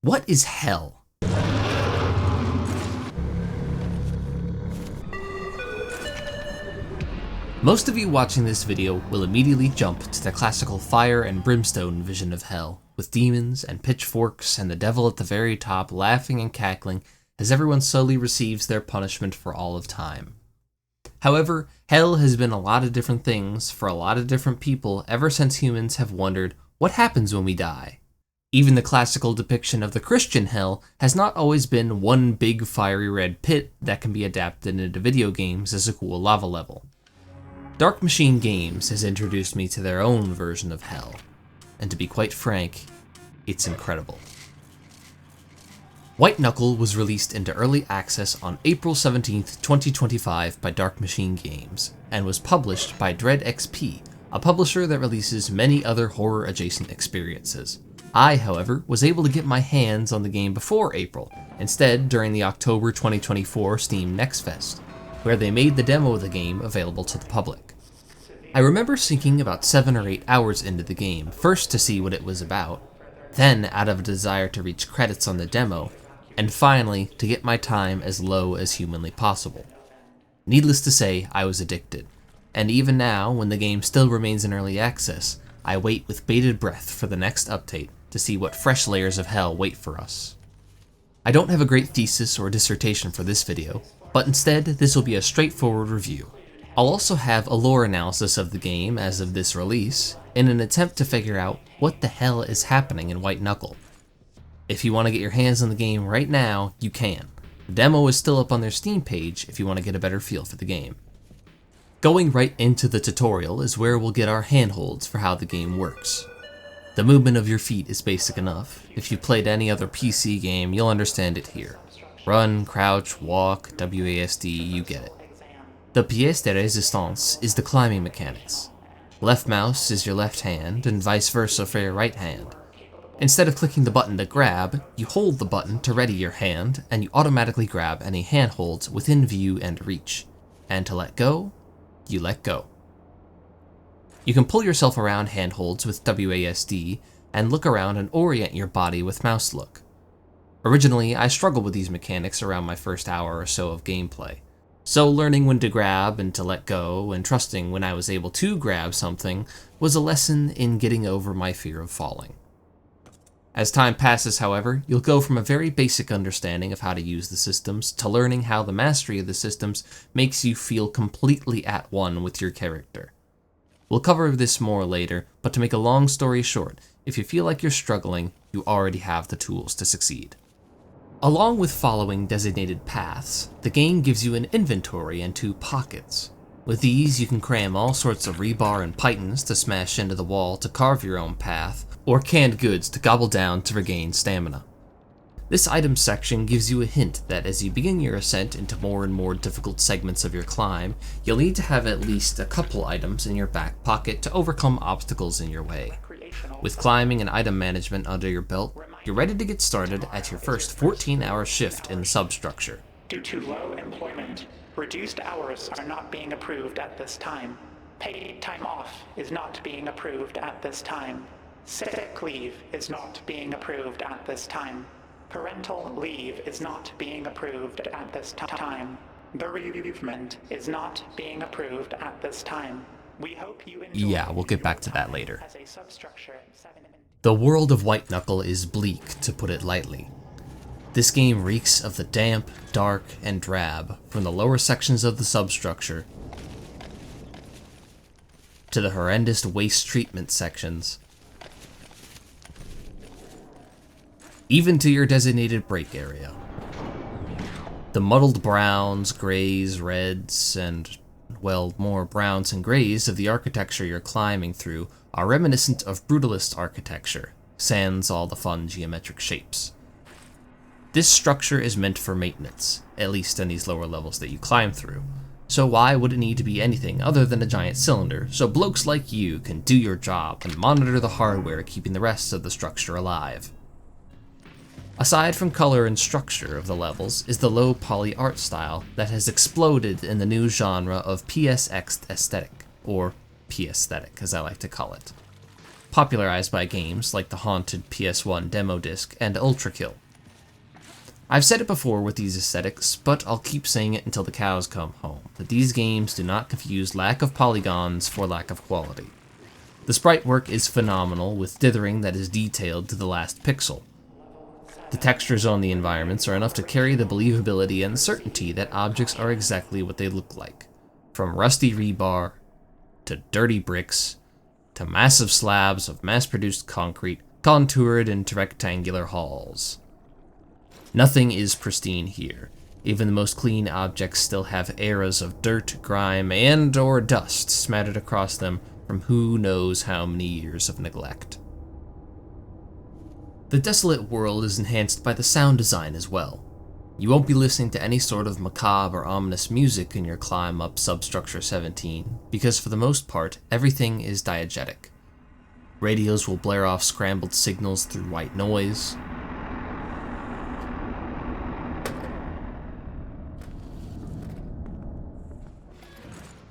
What is hell? Most of you watching this video will immediately jump to the classical fire and brimstone vision of hell, with demons and pitchforks and the devil at the very top laughing and cackling as everyone slowly receives their punishment for all of time. However, hell has been a lot of different things for a lot of different people ever since humans have wondered what happens when we die. Even the classical depiction of the Christian hell has not always been one big fiery red pit that can be adapted into video games as a cool lava level. Dark Machine Games has introduced me to their own version of hell, and to be quite frank, it's incredible. White Knuckle was released into early access on April 17th, 2025 by Dark Machine Games, and was published by Dread XP, a publisher that releases many other horror-adjacent experiences. I, however, was able to get my hands on the game before April, instead during the October 2024 Steam Next Fest, where they made the demo of the game available to the public. I remember sinking about 7 or 8 hours into the game, first to see what it was about, then out of a desire to reach credits on the demo, and finally to get my time as low as humanly possible. Needless to say, I was addicted, and even now, when the game still remains in early access, I wait with bated breath for the next update to see what fresh layers of hell wait for us. I don't have a great thesis or dissertation for this video, but instead this will be a straightforward review. I'll also have a lore analysis of the game as of this release, in an attempt to figure out what the hell is happening in White Knuckle. If you want to get your hands on the game right now, you can. The demo is still up on their Steam page if you want to get a better feel for the game. Going right into the tutorial is where we'll get our handholds for how the game works. The movement of your feet is basic enough. If you played any other PC game, you'll understand it here. Run, crouch, walk, WASD, you get it. The pièce de résistance is the climbing mechanics. Left mouse is your left hand, and vice versa for your right hand. Instead of clicking the button to grab, you hold the button to ready your hand, and you automatically grab any handholds within view and reach. And to let go, you let go. You can pull yourself around handholds with WASD, and look around and orient your body with mouse look. Originally, I struggled with these mechanics around my first hour or so of gameplay, so learning when to grab and to let go, and trusting when I was able to grab something, was a lesson in getting over my fear of falling. As time passes, however, you'll go from a very basic understanding of how to use the systems to learning how the mastery of the systems makes you feel completely at one with your character. We'll cover this more later, but to make a long story short, if you feel like you're struggling, you already have the tools to succeed. Along with following designated paths, the game gives you an inventory and 2 pockets. With these, you can cram all sorts of rebar and pythons to smash into the wall to carve your own path, or canned goods to gobble down to regain stamina. This item section gives you a hint that as you begin your ascent into more and more difficult segments of your climb, you'll need to have at least a couple items in your back pocket to overcome obstacles in your way. With climbing and item management under your belt, you're ready to get started at your first 14-hour shift in the substructure. Due to low employment, reduced hours are not being approved at this time. Paid time off is not being approved at this time. Sick leave is not being approved at this time. Parental leave is not being approved at this time. Bereavement is not being approved at this time. We hope you enjoy. Yeah, we'll get back to that later. The world of White Knuckle is bleak, to put it lightly. This game reeks of the damp, dark, and drab from the lower sections of the substructure to the horrendous waste treatment sections, even to your designated break area. The muddled browns, grays, reds, and, well, more browns and grays of the architecture you're climbing through are reminiscent of brutalist architecture, sans all the fun geometric shapes. This structure is meant for maintenance, at least in these lower levels that you climb through, so why would it need to be anything other than a giant cylinder so blokes like you can do your job and monitor the hardware keeping the rest of the structure alive? Aside from color and structure of the levels is the low poly art style that has exploded in the new genre of PSX aesthetic, or P-aesthetic as I like to call it. popularized by games like the haunted PS1 demo disc and Ultra Kill. I've said it before with these aesthetics, but I'll keep saying it until the cows come home, that these games do not confuse lack of polygons for lack of quality. The sprite work is phenomenal, with dithering that is detailed to the last pixel. The textures on the environments are enough to carry the believability and certainty that objects are exactly what they look like, from rusty rebar, to dirty bricks, to massive slabs of mass-produced concrete contoured into rectangular halls. Nothing is pristine here. Even the most clean objects still have eras of dirt, grime, and/or dust smattered across them from who knows how many years of neglect. The desolate world is enhanced by the sound design as well. You won't be listening to any sort of macabre or ominous music in your climb up Substructure 17, because for the most part, everything is diegetic. Radios will blare off scrambled signals through white noise.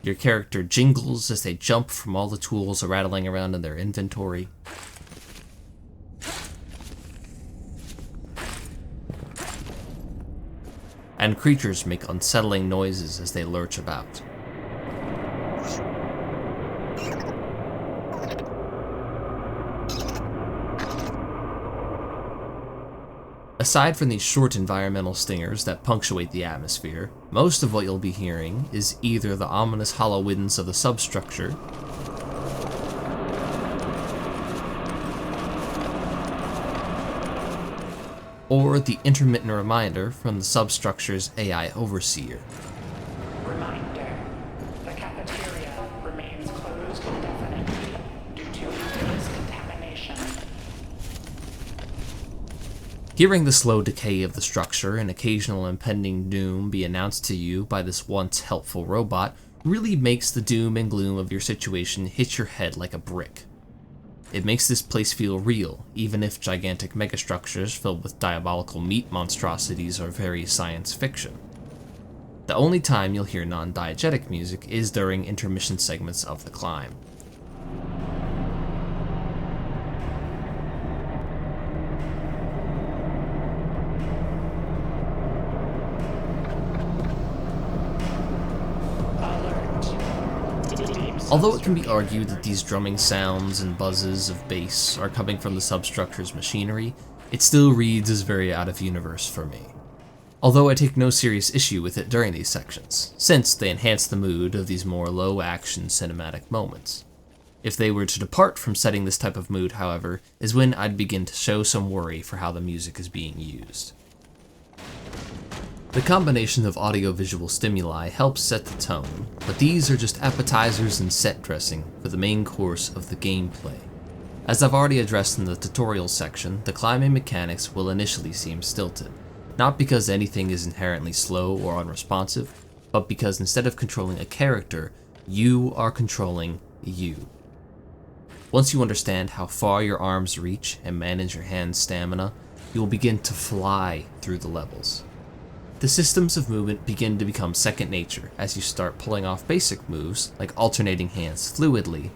Your character jingles as they jump from all the tools rattling around in their inventory. And creatures make unsettling noises as they lurch about. Aside from these short environmental stingers that punctuate the atmosphere, most of what you'll be hearing is either the ominous hollow winds of the substructure, or the intermittent reminder from the substructure's AI overseer. Reminder: the cafeteria remains closed indefinitely due to serious contamination. Hearing the slow decay of the structure and occasional impending doom be announced to you by this once helpful robot really makes the doom and gloom of your situation hit your head like a brick. It makes this place feel real, even if gigantic megastructures filled with diabolical meat monstrosities are very science fiction. The only time you'll hear non-diegetic music is during intermission segments of the climb. Although it can be argued that these drumming sounds and buzzes of bass are coming from the substructure's machinery, it still reads as very out of universe for me. Although I take no serious issue with it during these sections, since they enhance the mood of these more low-action cinematic moments. If they were to depart from setting this type of mood, however, is when I'd begin to show some worry for how the music is being used. The combination of audio-visual stimuli helps set the tone, but these are just appetizers and set dressing for the main course of the gameplay. As I've already addressed in the tutorial section, the climbing mechanics will initially seem stilted, not because anything is inherently slow or unresponsive, but because instead of controlling a character, you are controlling you. Once you understand how far your arms reach and manage your hand's stamina, you will begin to fly through the levels. The systems of movement begin to become second nature as you start pulling off basic moves like alternating hands fluidly,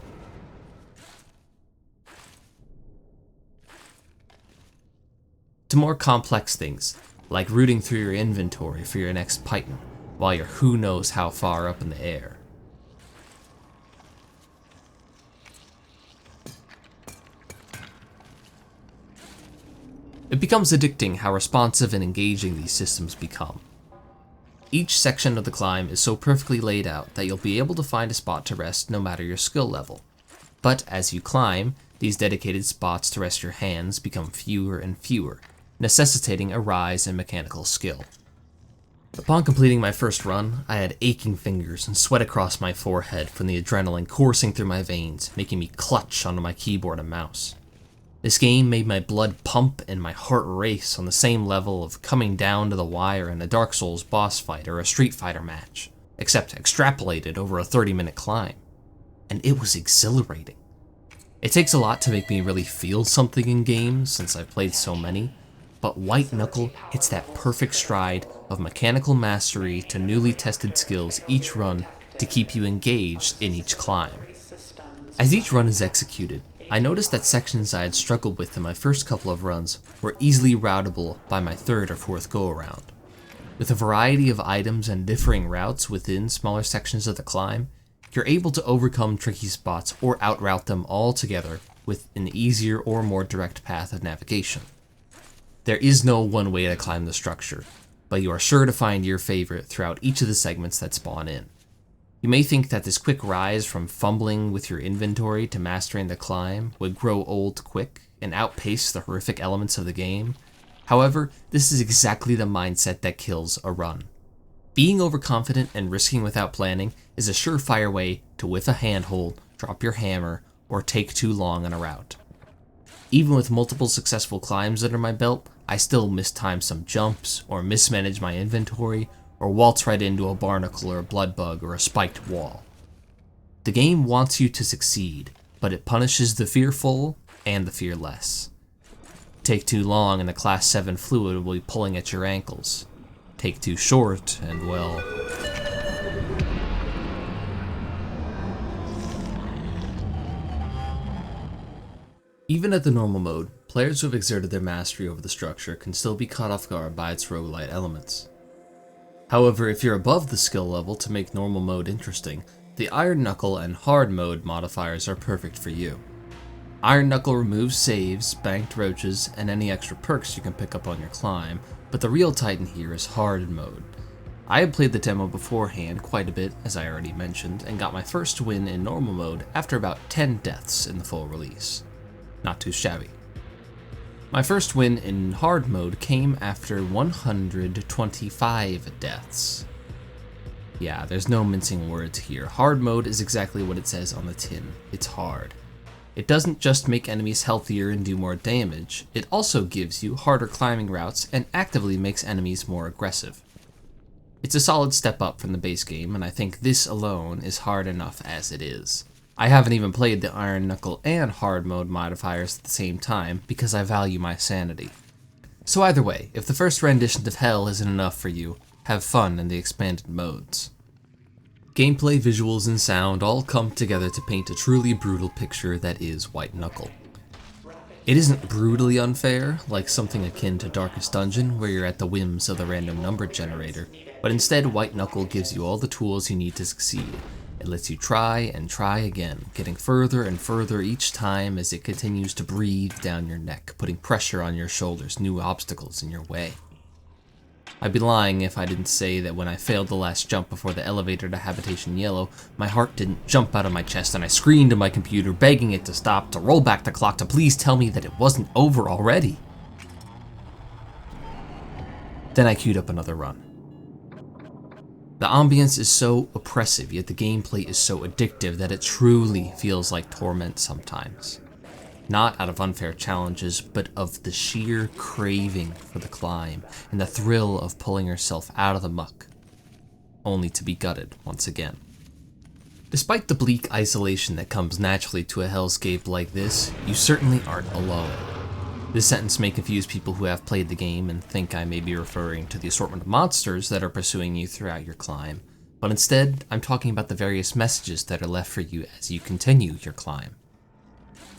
to more complex things like rooting through your inventory for your next python while you're who knows how far up in the air. It becomes addicting how responsive and engaging these systems become. Each section of the climb is so perfectly laid out that you'll be able to find a spot to rest no matter your skill level. But as you climb, these dedicated spots to rest your hands become fewer and fewer, necessitating a rise in mechanical skill. Upon completing my first run, I had aching fingers and sweat across my forehead from the adrenaline coursing through my veins, making me clutch onto my keyboard and mouse. This game made my blood pump and my heart race on the same level of coming down to the wire in a Dark Souls boss fight or a Street Fighter match, except extrapolated over a 30-minute climb. And it was exhilarating. It takes a lot to make me really feel something in games since I've played so many, but White Knuckle hits that perfect stride of mechanical mastery to newly tested skills each run to keep you engaged in each climb. As each run is executed, I noticed that sections I had struggled with in my first couple of runs were easily routable by my third or fourth go-around. With a variety of items and differing routes within smaller sections of the climb, you're able to overcome tricky spots or outroute them altogether with an easier or more direct path of navigation. There is no one way to climb the structure, but you are sure to find your favorite throughout each of the segments that spawn in. You may think that this quick rise from fumbling with your inventory to mastering the climb would grow old quick and outpace the horrific elements of the game. However, this is exactly the mindset that kills a run. Being overconfident and risking without planning is a surefire way to whiff a handhold, drop your hammer, or take too long on a route. Even with multiple successful climbs under my belt, I still mistime some jumps, or mismanage my inventory, or waltz right into a barnacle or a blood bug or a spiked wall. The game wants you to succeed, but it punishes the fearful and the fearless. Take too long and the Class 7 fluid will be pulling at your ankles. Take too short and, well... Even at the normal mode, players who have exerted their mastery over the structure can still be caught off guard by its roguelite elements. However, if you're above the skill level to make normal mode interesting, the Iron Knuckle and Hard mode modifiers are perfect for you. Iron Knuckle removes saves, banked roaches, and any extra perks you can pick up on your climb, but the real titan here is Hard mode. I had played the demo beforehand quite a bit, as I already mentioned, and got my first win in normal mode after about 10 deaths in the full release. Not too shabby. My first win in hard mode came after 125 deaths. Yeah, there's no mincing words here. Hard mode is exactly what it says on the tin. It's hard. It doesn't just make enemies healthier and do more damage, it also gives you harder climbing routes and actively makes enemies more aggressive. It's a solid step up from the base game, and I think this alone is hard enough as it is. I haven't even played the Iron Knuckle and Hard mode modifiers at the same time because I value my sanity. So either way, if the first rendition of Hell isn't enough for you, have fun in the expanded modes. Gameplay, visuals, and sound all come together to paint a truly brutal picture that is White Knuckle. It isn't brutally unfair, like something akin to Darkest Dungeon where you're at the whims of the random number generator, but instead White Knuckle gives you all the tools you need to succeed. It lets you try and try again, getting further and further each time as it continues to breathe down your neck, putting pressure on your shoulders, new obstacles in your way. I'd be lying if I didn't say that when I failed the last jump before the elevator to Habitation Yellow, my heart didn't jump out of my chest and I screamed at my computer, begging it to stop, to roll back the clock, to please tell me that it wasn't over already. Then I queued up another run. The ambience is so oppressive, yet the gameplay is so addictive that it truly feels like torment sometimes. Not out of unfair challenges, but of the sheer craving for the climb and the thrill of pulling yourself out of the muck, only to be gutted once again. Despite the bleak isolation that comes naturally to a hellscape like this, you certainly aren't alone. This sentence may confuse people who have played the game and think I may be referring to the assortment of monsters that are pursuing you throughout your climb, but instead, I'm talking about the various messages that are left for you as you continue your climb.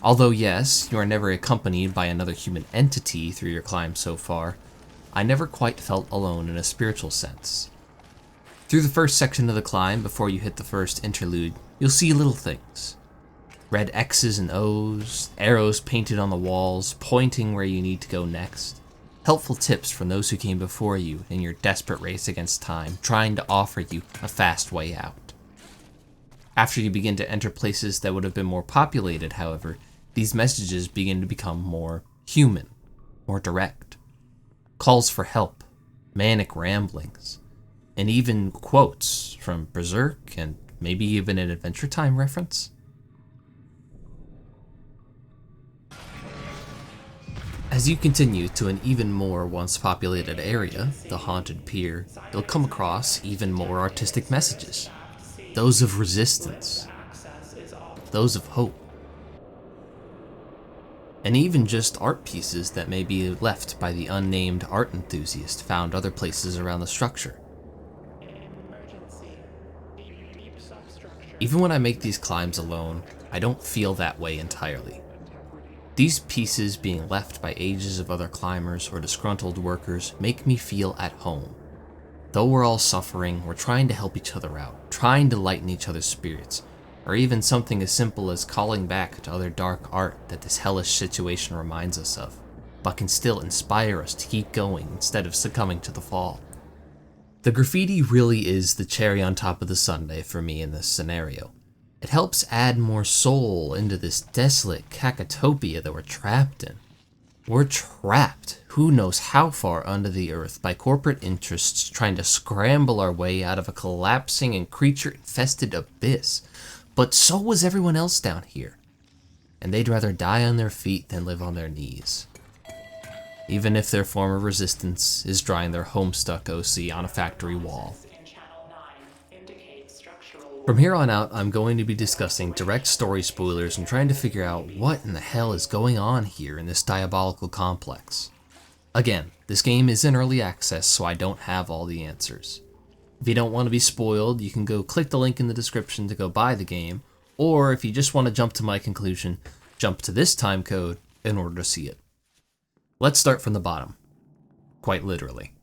Although yes, you are never accompanied by another human entity through your climb so far, I never quite felt alone in a spiritual sense. Through the first section of the climb, before you hit the first interlude, you'll see little things. Red X's and O's, arrows painted on the walls, pointing where you need to go next. Helpful tips from those who came before you in your desperate race against time, trying to offer you a fast way out. After you begin to enter places that would have been more populated, however, these messages begin to become more human, more direct. Calls for help, manic ramblings, and even quotes from Berserk and maybe even an Adventure Time reference. As you continue to an even more once populated area, the Haunted Pier, you'll come across even more artistic messages. Those of resistance, those of hope, and even just art pieces that may be left by the unnamed art enthusiast found other places around the structure. Even when I make these climbs alone, I don't feel that way entirely. These pieces being left by ages of other climbers or disgruntled workers make me feel at home. Though we're all suffering, we're trying to help each other out, trying to lighten each other's spirits, or even something as simple as calling back to other dark art that this hellish situation reminds us of, but can still inspire us to keep going instead of succumbing to the fall. The graffiti really is the cherry on top of the sundae for me in this scenario. It helps add more soul into this desolate cacotopia that we're trapped in. We're trapped who knows how far under the earth by corporate interests trying to scramble our way out of a collapsing and creature-infested abyss. But so was everyone else down here. And they'd rather die on their feet than live on their knees. Even if their form of resistance is drawing their homestuck OC on a factory wall. From here on out, I'm going to be discussing direct story spoilers and trying to figure out what in the hell is going on here in this diabolical complex. Again, this game is in early access, so I don't have all the answers. If you don't want to be spoiled, you can go click the link in the description to go buy the game, or if you just want to jump to my conclusion, jump to this time code in order to see it. Let's start from the bottom. Quite literally.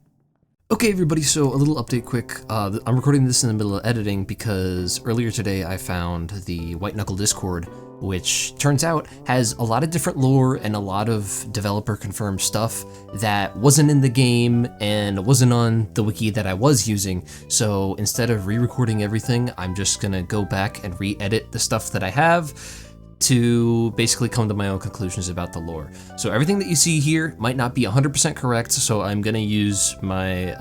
Okay everybody, so a little update quick. I'm recording this in the middle of editing because earlier today I found the White Knuckle Discord, which turns out has a lot of different lore and a lot of developer confirmed stuff that wasn't in the game and wasn't on the wiki that I was using. So instead of re-recording everything, I'm just gonna go back and re-edit the stuff that I have to basically come to my own conclusions about the lore. So everything that you see here might not be 100% correct, so I'm gonna use my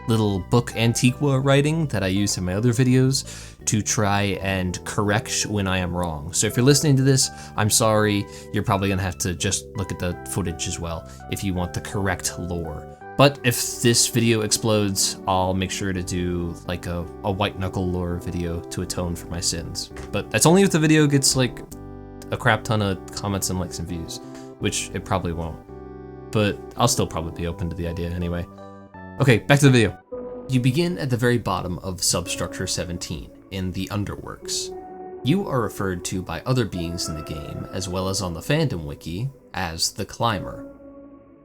little book Antiqua writing that I use in my other videos to try and correct when I am wrong. So if you're listening to this, I'm sorry, you're probably gonna have to just look at the footage as well if you want the correct lore. But if this video explodes, I'll make sure to do like a White Knuckle lore video to atone for my sins. But that's only if the video gets like a crap ton of comments and likes and views, which it probably won't, but I'll still probably be open to the idea anyway. Okay, back to the video. You begin at the very bottom of Substructure 17, in the Underworks. You are referred to by other beings in the game, as well as on the Fandom Wiki, as the Climber.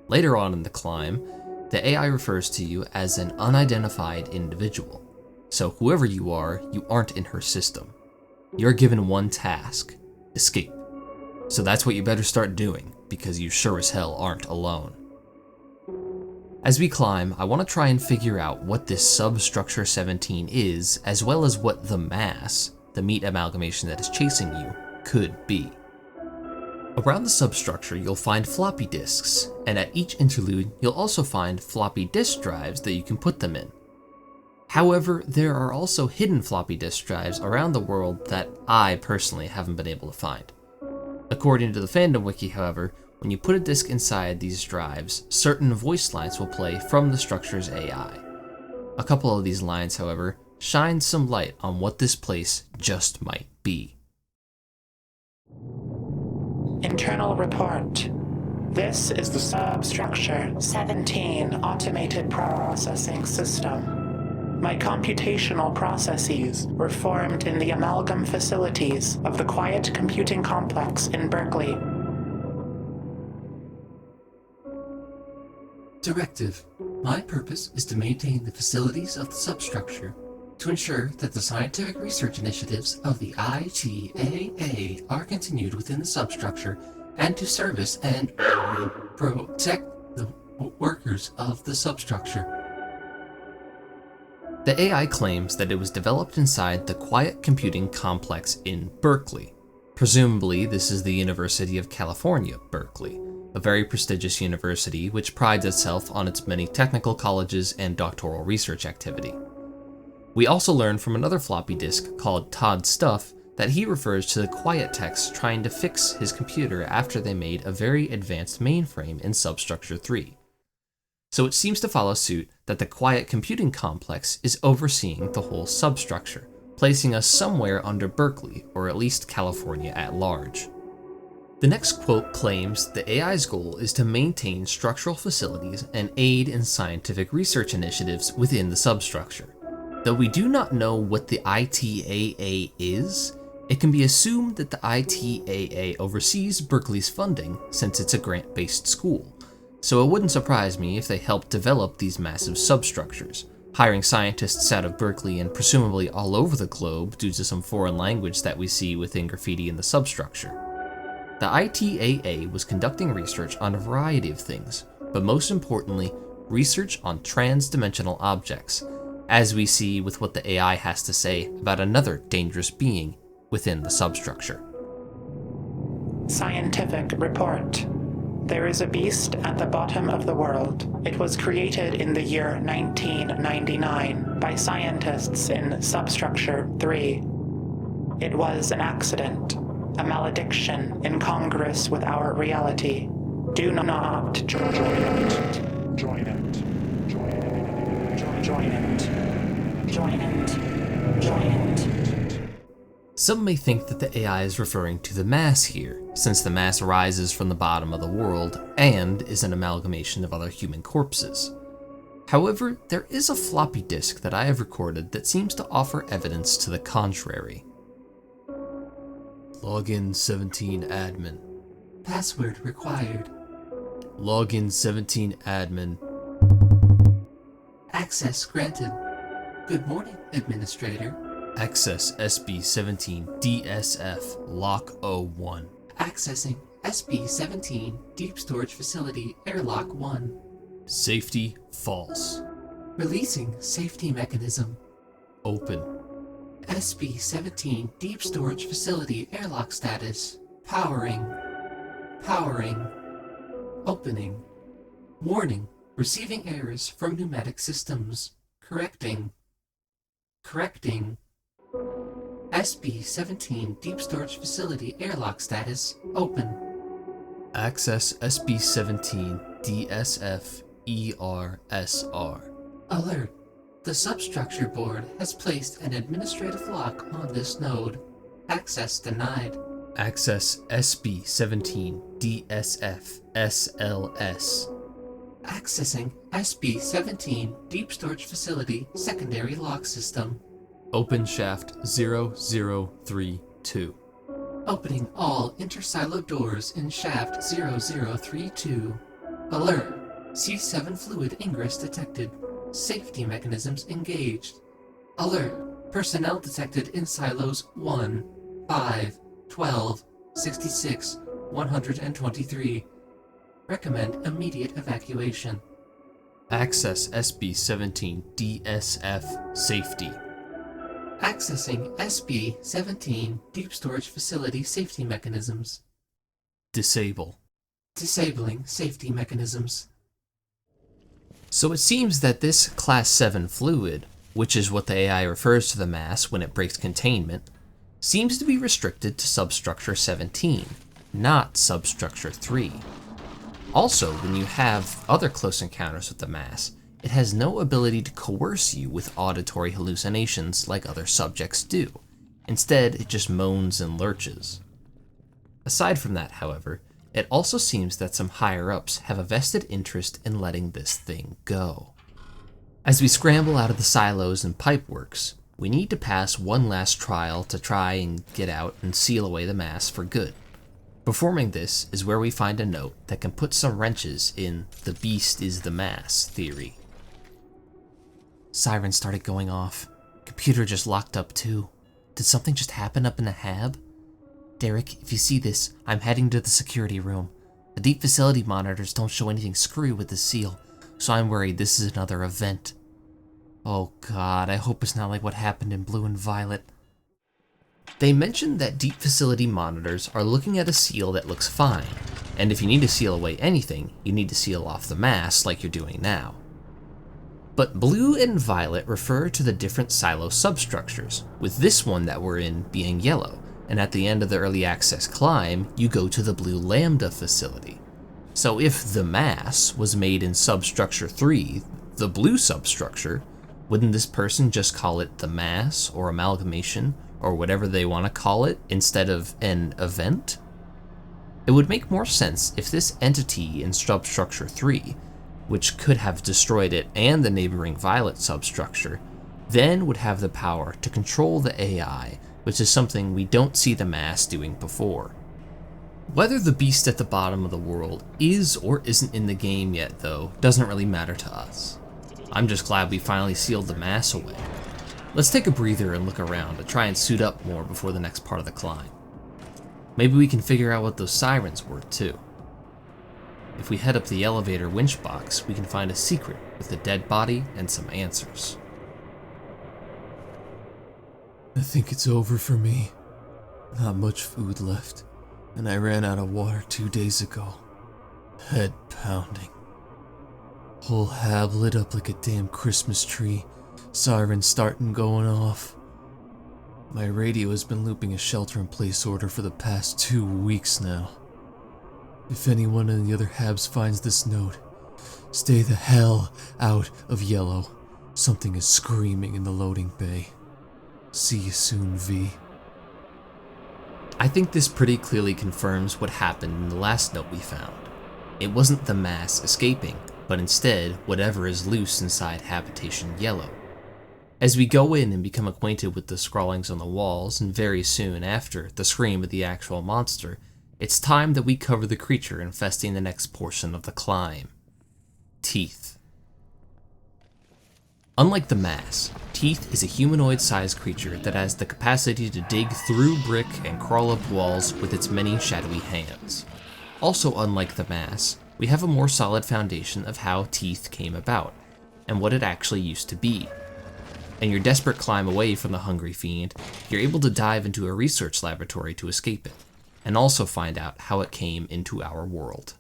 Later on in the climb, the AI refers to you as an unidentified individual. So whoever you aren't in her system. You're given one task: escape. So that's what you better start doing, because you sure as hell aren't alone. As we climb, I want to try and figure out what this Substructure 17 is, as well as what the mass, the meat amalgamation that is chasing you, could be. Around the substructure, you'll find floppy disks, and at each interlude, you'll also find floppy disk drives that you can put them in. However, there are also hidden floppy disk drives around the world that I personally haven't been able to find. According to the Fandom Wiki, however, when you put a disk inside these drives, certain voice lines will play from the structure's AI. A couple of these lines, however, shine some light on what this place just might be. Internal report. This is the Substructure 17 automated processing system. My computational processes were formed in the amalgam facilities of the Quiet Computing Complex in Berkeley. Directive. My purpose is to maintain the facilities of the substructure to ensure that the scientific research initiatives of the ITAA are continued within the substructure and to service and protect the workers of the substructure. The AI claims that it was developed inside the Quiet Computing Complex in Berkeley. Presumably, this is the University of California, Berkeley, a very prestigious university which prides itself on its many technical colleges and doctoral research activity. We also learn from another floppy disk called Todd's Stuff that he refers to the Quiet techs trying to fix his computer after they made a very advanced mainframe in Substructure 3. So it seems to follow suit that the Quiet Computing Complex is overseeing the whole substructure, placing us somewhere under Berkeley, or at least California at large. The next quote claims the AI's goal is to maintain structural facilities and aid in scientific research initiatives within the substructure. Though we do not know what the ITAA is, It can be assumed that the ITAA oversees Berkeley's funding since it's a grant-based school, so it wouldn't surprise me if they helped develop these massive substructures, hiring scientists out of Berkeley and presumably all over the globe due to some foreign language that we see within graffiti in the substructure. The ITAA was conducting research on a variety of things, but most importantly, research on trans-dimensional objects, as we see with what the AI has to say about another dangerous being within the substructure. Scientific report. There is a beast at the bottom of the world. It was created in the year 1999 by scientists in Substructure 3. It was an accident, a malediction incongruous with our reality. Do not join it. Join it. Join it. Join it. Join it. Join it. Some may think that the AI is referring to the mass here, since the mass rises from the bottom of the world and is an amalgamation of other human corpses. However, there is a floppy disk that I have recorded that seems to offer evidence to the contrary. Login 17 admin. Password required. Login 17 admin. Access granted. Good morning, Administrator. Access SB17 DSF Lock 01. Accessing SB17 Deep Storage Facility Airlock 1. Safety false. Releasing safety mechanism. Open. SB17 Deep Storage Facility Airlock status. Powering. Powering. Opening. Warning. Receiving errors from pneumatic systems. Correcting. Correcting. SB17 Deep Storage Facility Airlock status. Open. Access SB17 DSF ERSR. Alert. The substructure board has placed an administrative lock on this node. Access denied. Access SB17 DSF SLS. Accessing SB17 Deep Storage Facility Secondary Lock System. Open shaft 0032. Opening all intersilo doors in shaft 0032. Alert. C7 fluid ingress detected. Safety mechanisms engaged. Alert. Personnel detected in silos 1, 5, 12, 66, 123. Recommend immediate evacuation. Access SB17 DSF Safety. Accessing SB17 Deep Storage Facility Safety Mechanisms. Disable. Disabling safety mechanisms. So it seems that this Class 7 fluid, which is what the AI refers to the mass when it breaks containment, seems to be restricted to Substructure 17, not Substructure 3. Also, when you have other close encounters with the mass, it has no ability to coerce you with auditory hallucinations like other subjects do. Instead, it just moans and lurches. Aside from that, however, it also seems that some higher-ups have a vested interest in letting this thing go. As we scramble out of the silos and pipeworks, we need to pass one last trial to try and get out and seal away the mass for good. Performing this is where we find a note that can put some wrenches in the beast is the mass theory. Siren started going off. Computer just locked up too. Did something just happen up in the hab? Derek, if you see this, I'm heading to the security room. The deep facility monitors don't show anything screwy with the seal, so I'm worried this is another event. Oh god, I hope it's not like what happened in Blue and Violet. They mentioned that deep facility monitors are looking at a seal that looks fine, and if you need to seal away anything, you need to seal off the mass like you're doing now. But Blue and Violet refer to the different silo substructures, with this one that we're in being yellow, and at the end of the early access climb, you go to the Blue Lambda facility. So if the mass was made in Substructure 3, the blue substructure, wouldn't this person just call it the mass or amalgamation or whatever they want to call it instead of an event? It would make more sense if this entity in Substructure 3, which could have destroyed it and the neighboring Violet substructure, then would have the power to control the AI which is something we don't see the mass doing before. Whether the beast at the bottom of the world is or isn't in the game yet, though, doesn't really matter to us. I'm just glad we finally sealed the mass away. Let's take a breather and look around to try and suit up more before the next part of the climb. Maybe we can figure out what those sirens were, too. If we head up the elevator winch box, we can find a secret with a dead body and some answers. I think it's over for me. Not much food left, and I ran out of water 2 days ago. Head pounding. Whole hab lit up like a damn Christmas tree, sirens starting going off. My radio has been looping a shelter-in-place order for the past 2 weeks now. If anyone in the other habs finds this note, stay the hell out of yellow. Something is screaming in the loading bay. See you soon, V. I think this pretty clearly confirms what happened in the last note we found. It wasn't the mass escaping, but instead whatever is loose inside Habitation Yellow. As we go in and become acquainted with the scrawlings on the walls, and very soon after the scream of the actual monster, it's time that we cover the creature infesting the next portion of the climb. Teeth. Unlike the mass, Teeth is a humanoid-sized creature that has the capacity to dig through brick and crawl up walls with its many shadowy hands. Also unlike the mass, we have a more solid foundation of how Teeth came about, and what it actually used to be. In your desperate climb away from the hungry fiend, you're able to dive into a research laboratory to escape it, and also find out how it came into our world.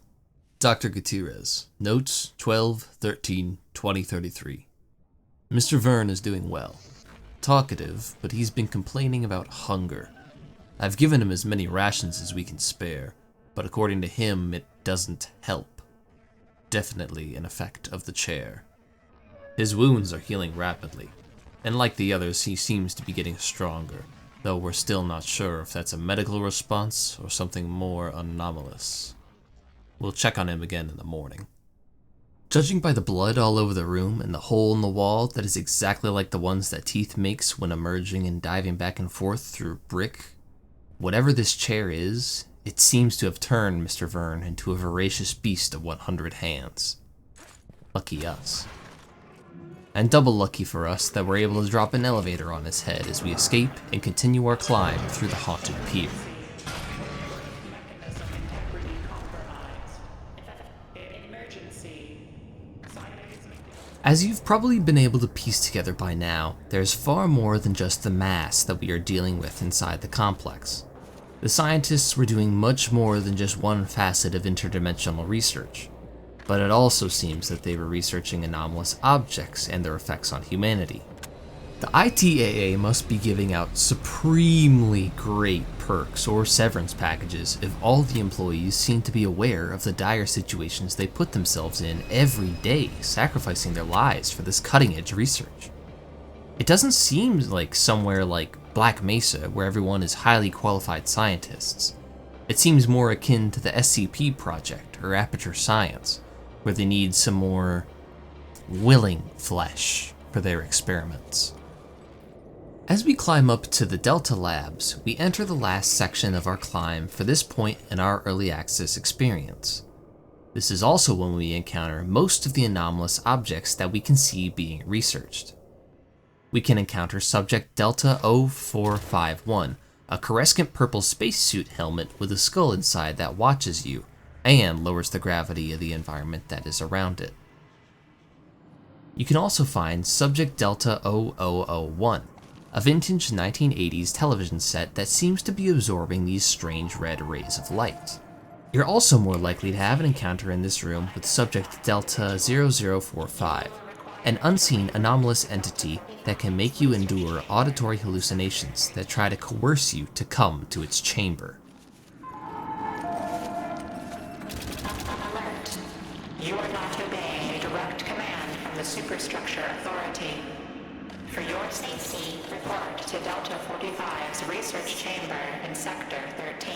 Dr. Gutierrez, Notes 12-13-2033. Mr. Verne is doing well. Talkative, but he's been complaining about hunger. I've given him as many rations as we can spare, but according to him, it doesn't help. Definitely an effect of the chair. His wounds are healing rapidly, and like the others, he seems to be getting stronger, though we're still not sure if that's a medical response or something more anomalous. We'll check on him again in the morning. Judging by the blood all over the room and the hole in the wall that is exactly like the ones that Teeth makes when emerging and diving back and forth through brick, whatever this chair is, it seems to have turned Mr. Verne into a voracious beast of 100 hands. Lucky us. And double lucky for us that we're able to drop an elevator on his head as we escape and continue our climb through the haunted pier. As you've probably been able to piece together by now, there's far more than just the mass that we are dealing with inside the complex. The scientists were doing much more than just one facet of interdimensional research, but it also seems that they were researching anomalous objects and their effects on humanity. The ITAA must be giving out supremely great perks or severance packages if all the employees seem to be aware of the dire situations they put themselves in every day, sacrificing their lives for this cutting-edge research. It doesn't seem like somewhere like Black Mesa where everyone is highly qualified scientists. It seems more akin to the SCP project or Aperture Science, where they need some more willing flesh for their experiments. As we climb up to the Delta Labs, we enter the last section of our climb for this point in our early access experience. This is also when we encounter most of the anomalous objects that we can see being researched. We can encounter Subject Delta 0451, a Coruscant purple spacesuit helmet with a skull inside that watches you, and lowers the gravity of the environment that is around it. You can also find Subject Delta 0001, a vintage 1980s television set that seems to be absorbing these strange red rays of light. You're also more likely to have an encounter in this room with Subject Delta 0045, an unseen anomalous entity that can make you endure auditory hallucinations that try to coerce you to come to its chamber. Alert. You are not obeying a direct command from the Superstructure Authority. For your safety, report to Delta 45's research chamber in Sector 13.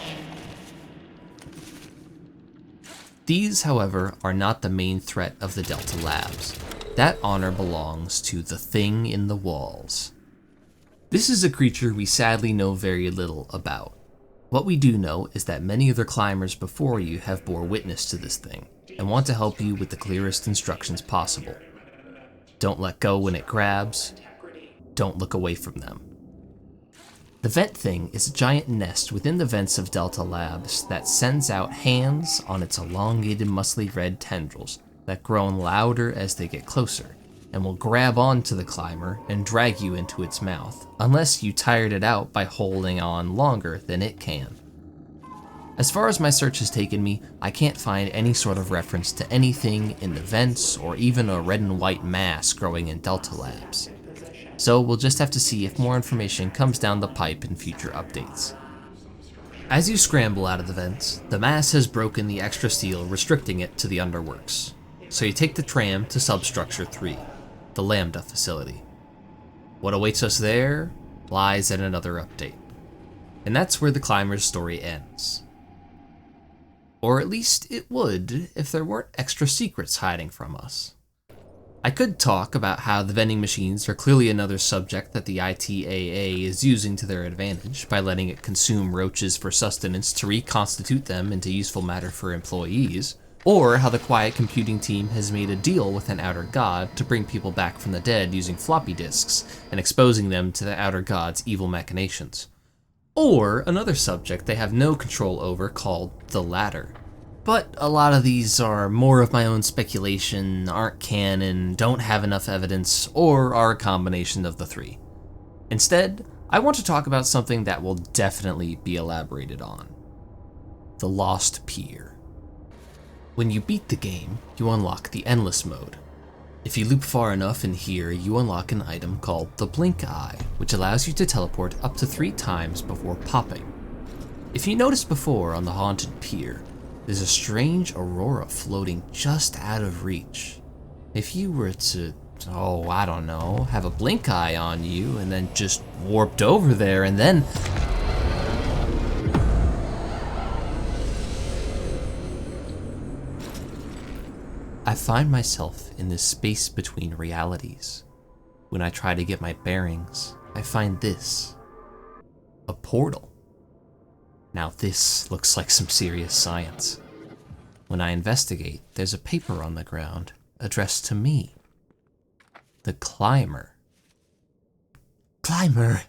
These, however, are not the main threat of the Delta Labs. That honor belongs to the thing in the walls. This is a creature we sadly know very little about. What we do know is that many other climbers before you have bore witness to this thing, and want to help you with the clearest instructions possible. Don't let go when it grabs. Don't look away from them. The vent thing is a giant nest within the vents of Delta Labs that sends out hands on its elongated muscly red tendrils that groan louder as they get closer, and will grab onto the climber and drag you into its mouth, unless you tired it out by holding on longer than it can. As far as my search has taken me, I can't find any sort of reference to anything in the vents or even a red and white mass growing in Delta Labs. So we'll just have to see if more information comes down the pipe in future updates. As you scramble out of the vents, the mass has broken the extra steel restricting it to the underworks. So you take the tram to Substructure 3, the Lambda facility. What awaits us there lies at another update. And that's where the climber's story ends. Or at least it would if there weren't extra secrets hiding from us. I could talk about how the vending machines are clearly another subject that the ITAA is using to their advantage by letting it consume roaches for sustenance to reconstitute them into useful matter for employees, or how the Quiet Computing team has made a deal with an outer god to bring people back from the dead using floppy disks and exposing them to the outer god's evil machinations. Or another subject they have no control over called the Ladder. But a lot of these are more of my own speculation, aren't canon, don't have enough evidence, or are a combination of the three. Instead, I want to talk about something that will definitely be elaborated on. The Lost Pier. When you beat the game, you unlock the Endless mode. If you loop far enough in here, you unlock an item called the Blink Eye, which allows you to teleport up to 3 times before popping. If you noticed before on the Haunted Pier, there's a strange aurora floating just out of reach. If you were to, I don't know, have a blink eye on you and then just warped over there and then... I find myself in this space between realities. When I try to get my bearings, I find this. A portal. Now this looks like some serious science. When I investigate, there's a paper on the ground addressed to me. The Climber. Climber!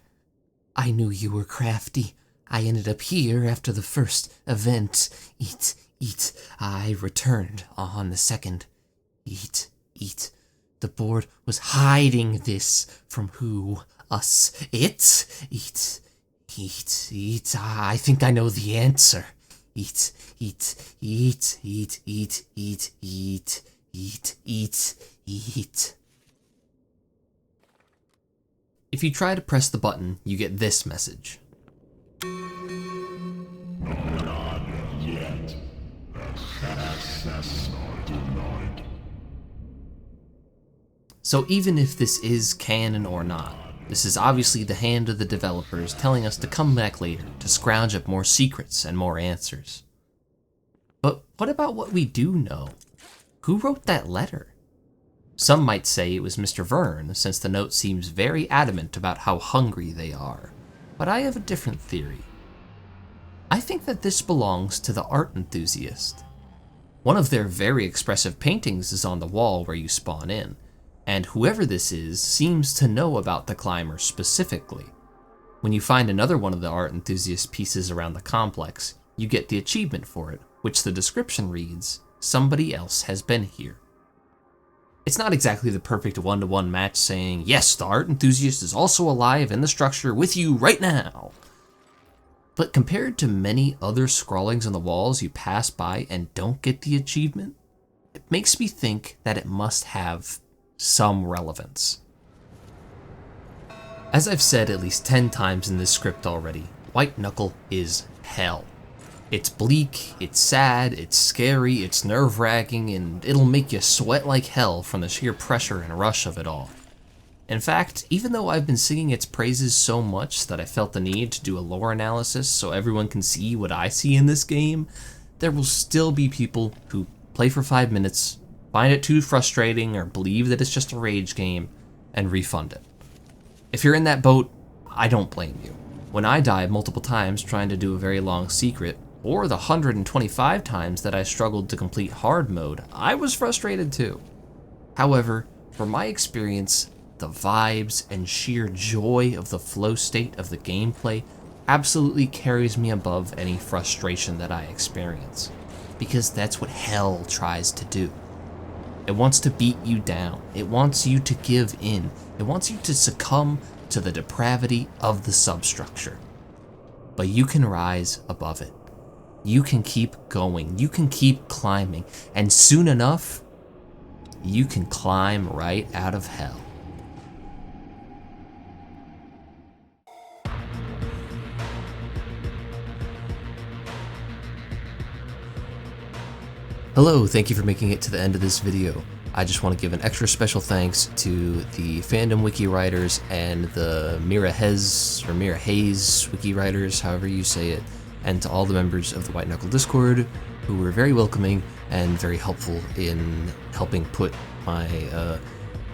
I knew you were crafty. I ended up here after the first event. Eat. I returned on the second. Eat. The board was hiding this from who? Us. It? Eat. I think I know the answer. Eat. If you try to press the button, you get this message. Not yet. Access denied. So even if this is canon or not, this is obviously the hand of the developers telling us to come back later to scrounge up more secrets and more answers. But what about what we do know? Who wrote that letter? Some might say it was Mr. Verne, since the note seems very adamant about how hungry they are. But I have a different theory. I think that this belongs to the art enthusiast. One of their very expressive paintings is on the wall where you spawn in, and whoever this is seems to know about the Climber specifically. When you find another one of the art enthusiast pieces around the complex, you get the achievement for it, which the description reads, "Somebody else has been here." It's not exactly the perfect one-to-one match saying, yes, the art enthusiast is also alive in the structure with you right now. But compared to many other scrawlings on the walls you pass by and don't get the achievement, it makes me think that it must have some relevance. As I've said at least 10 times in this script already, White Knuckle is hell. It's bleak, it's sad, it's scary, it's nerve-wracking, and it'll make you sweat like hell from the sheer pressure and rush of it all. In fact, even though I've been singing its praises so much that I felt the need to do a lore analysis so everyone can see what I see in this game, there will still be people who play for 5 minutes, find it too frustrating, or believe that it's just a rage game, and refund it. If you're in that boat, I don't blame you. When I died multiple times trying to do a very long secret, or the 125 times that I struggled to complete hard mode, I was frustrated too. However, from my experience, the vibes and sheer joy of the flow state of the gameplay absolutely carries me above any frustration that I experience, because that's what hell tries to do. It wants to beat you down. It wants you to give in. It wants you to succumb to the depravity of the substructure. But you can rise above it. You can keep going. You can keep climbing. And soon enough, you can climb right out of hell. Hello, thank you for making it to the end of this video. I just want to give an extra special thanks to the Fandom Wiki writers and the Miraheze Wiki writers, however you say it, and to all the members of the White Knuckle Discord who were very welcoming and very helpful in helping put my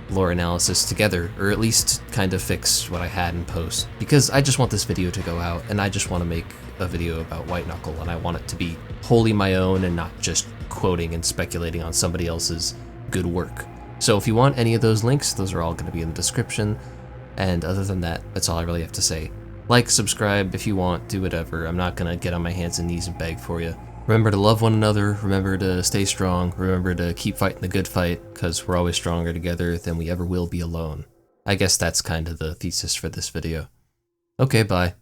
lore analysis together, or at least kind of fix what I had in post, because I just want this video to go out and I just want to make a video about White Knuckle, and I want it to be wholly my own and not just quoting and speculating on somebody else's good work. So if you want any of those links, those are all going to be in the description, and other than that, that's all I really have to say. Like, subscribe if you want, do whatever. I'm not going to get on my hands and knees and beg for you. Remember to love one another, remember to stay strong, remember to keep fighting the good fight, because we're always stronger together than we ever will be alone. I guess that's kind of the thesis for this video. Okay, bye.